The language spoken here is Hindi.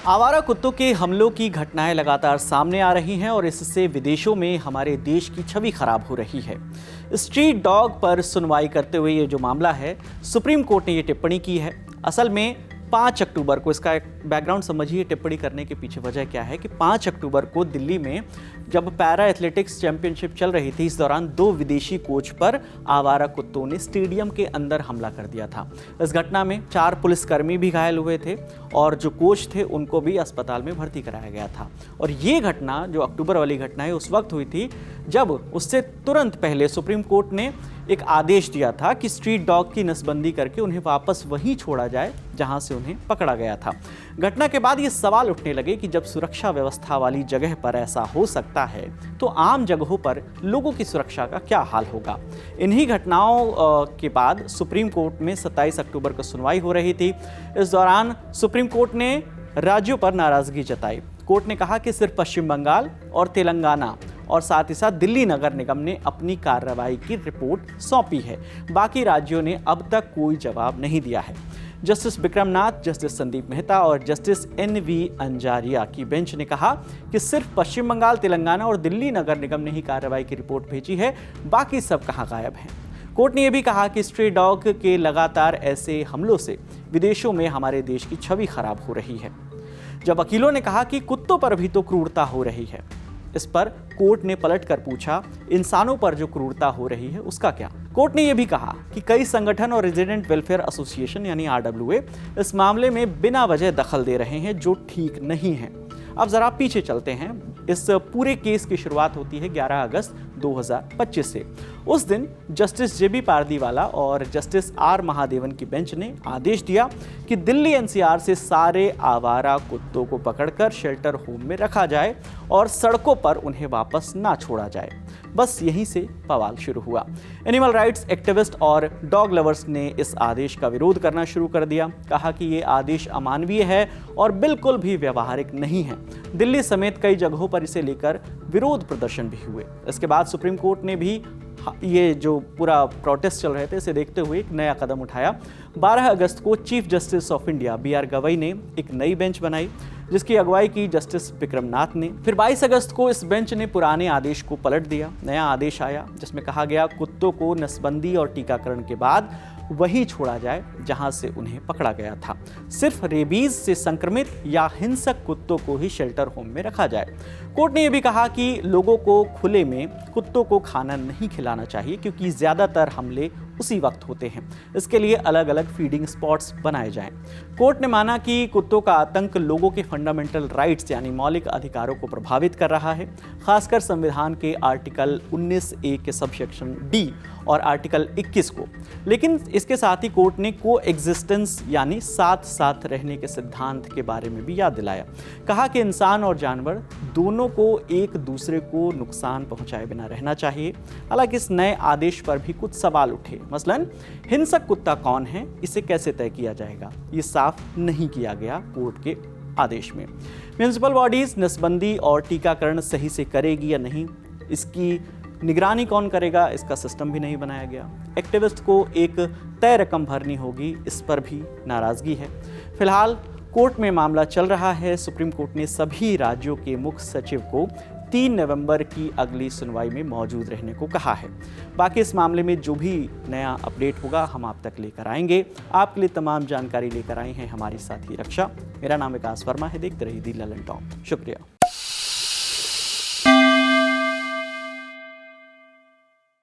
आवारा कुत्तों के हमलों की घटनाएं लगातार सामने आ रही हैं और इससे विदेशों में हमारे देश की छवि खराब हो रही है। स्ट्रीट डॉग पर सुनवाई करते हुए ये जो मामला है, सुप्रीम कोर्ट ने ये टिप्पणी की है। असल में 5 अक्टूबर को, इसका एक बैकग्राउंड समझिए, टिप्पणी करने के पीछे वजह क्या है कि 5 अक्टूबर को दिल्ली में जब पैरा एथलेटिक्स चैंपियनशिप चल रही थी, इस दौरान 2 विदेशी कोच पर आवारा कुत्तों ने स्टेडियम के अंदर हमला कर दिया था। इस घटना में 4 पुलिसकर्मी भी घायल हुए थे और जो कोच थे उनको भी अस्पताल में भर्ती कराया गया था। और ये घटना, जो अक्टूबर वाली घटना है, उस वक्त हुई थी जब उससे तुरंत पहले सुप्रीम कोर्ट ने एक आदेश दिया था कि स्ट्रीट डॉग की नसबंदी करके उन्हें वापस वहीं छोड़ा जाए जहां से उन्हें पकड़ा गया था। घटना के बाद ये सवाल उठने लगे कि जब सुरक्षा व्यवस्था वाली जगह पर ऐसा हो सकता है तो आम जगहों पर लोगों की सुरक्षा का क्या हाल होगा। इन्हीं घटनाओं के बाद सुप्रीम कोर्ट में 27 अक्टूबर को सुनवाई हो रही थी। इस दौरान सुप्रीम कोर्ट ने राज्यों पर नाराजगी जताई। कोर्ट ने कहा कि सिर्फ पश्चिम बंगाल और तेलंगाना और साथ ही साथ दिल्ली नगर निगम ने अपनी कार्रवाई की रिपोर्ट सौंपी है। बाकी राज्यों ने अब तक कोई जवाब नहीं दिया है। जस्टिस विक्रम नाथ, जस्टिस संदीप मेहता और जस्टिस NV अंजारिया की बेंच ने कहा कि सिर्फ पश्चिम बंगाल, तेलंगाना और दिल्ली नगर निगम ने ही कार्रवाई की रिपोर्ट भेजी है, बाकी सब कहाँ गायब हैं। कोर्ट ने यह भी कहा कि स्ट्रे डॉग के लगातार ऐसे हमलों से विदेशों में हमारे देश की छवि खराब हो रही है। जब वकीलों ने कहा कि कुत्तों पर भी तो क्रूरता हो रही है, इस पर कोर्ट ने पलटकर पूछा, इंसानों पर जो क्रूरता हो रही है उसका क्या। कोर्ट ने यह भी कहा कि कई संगठन और रेजिडेंट वेलफेयर एसोसिएशन यानी RWA इस मामले में बिना वजह दखल दे रहे हैं, जो ठीक नहीं है। अब जरा पीछे चलते हैं। इस पूरे केस की शुरुआत होती है 11 अगस्त 2025 से। उस दिन जस्टिस JB पारदीवाला और जस्टिस R महादेवन की बेंच ने आदेश दिया कि दिल्ली NCR से सारे आवारा कुत्तों को पकड़कर शेल्टर होम में रखा जाए और सड़कों पर उन्हें वापस ना छोड़ा जाए। बस यहीं से बवाल शुरू हुआ। एनिमल राइट्स एक्टिविस्ट और डॉग लवर्स ने इस आदेश का विरोध करना शुरू कर दिया। कहा कि ये आदेश अमानवीय है और बिल्कुल भी व्यवहारिक नहीं है। दिल्ली समेत कई जगहों पर इसे लेकर विरोध प्रदर्शन भी हुए। इसके बाद सुप्रीम कोर्ट ने भी ये जो पूरा प्रोटेस्ट चल रहे थे, इसे देखते हुए एक नया कदम उठाया। 12 अगस्त को chief justice of India BR Gavai ने एक नई बेंच बनाई, जिसकी अगुवाई की जस्टिस विक्रम नाथ ने। फिर 22 अगस्त को इस बेंच ने पुराने आदेश को पलट दिया। नया आदेश आया जिसमें कहा गया कुत्तों को नसबंदी और टीकाकरण के बाद वहीं छोड़ा जाए जहां से उन्हें पकड़ा गया था। सिर्फ रेबीज से संक्रमित या हिंसक कुत्तों को ही शेल्टर होम में रखा जाए। कोर्ट ने यह भी कहा कि लोगों को खुले में कुत्तों को खाना नहीं खिलाना चाहिए, क्योंकि ज़्यादातर हमले उसी वक्त होते हैं। इसके लिए अलग अलग फीडिंग स्पॉट्स बनाए जाएं। कोर्ट ने माना कि कुत्तों का आतंक लोगों के फंडामेंटल राइट्स यानी मौलिक अधिकारों को प्रभावित कर रहा है, खासकर संविधान के आर्टिकल 19A के सबसेक्शन D और आर्टिकल 21 को। लेकिन इसके साथ ही कोर्ट ने को एग्जिस्टेंस यानी साथ साथ रहने के सिद्धांत के बारे में भी याद दिलाया। कहा कि इंसान और जानवर दोनों को एक दूसरे को नुकसान पहुंचाए बिना रहना चाहिए। हालांकि इस नए आदेश पर भी कुछ सवाल उठे। मसलन, हिंसक कुत्ता कौन है, इसे कैसे तय किया जाएगा, ये साफ नहीं किया गया कोर्ट के आदेश में। म्युनिसिपल बॉडीज नसबंदी और टीकाकरण सही से करेगी या नहीं, इसकी निगरानी कौन करेगा, इसका सिस्टम भी नहीं बनाया गया। एक्टिविस्ट को एक तय रकम भरनी होगी, इस पर भी नाराजगी है। फिलहाल कोर्ट में मामला चल रहा है। सुप्रीम कोर्ट ने सभी राज्यों के मुख्य सचिव को 3 नवंबर की अगली सुनवाई में मौजूद रहने को कहा है। बाकी इस मामले में जो भी नया अपडेट होगा हम आप तक लेकर आएंगे। आपके लिए तमाम जानकारी लेकर आई हैं हमारी साथी रक्षा। मेरा नाम विकास वर्मा है। देखते रहिए दी ललन टॉप। शुक्रिया।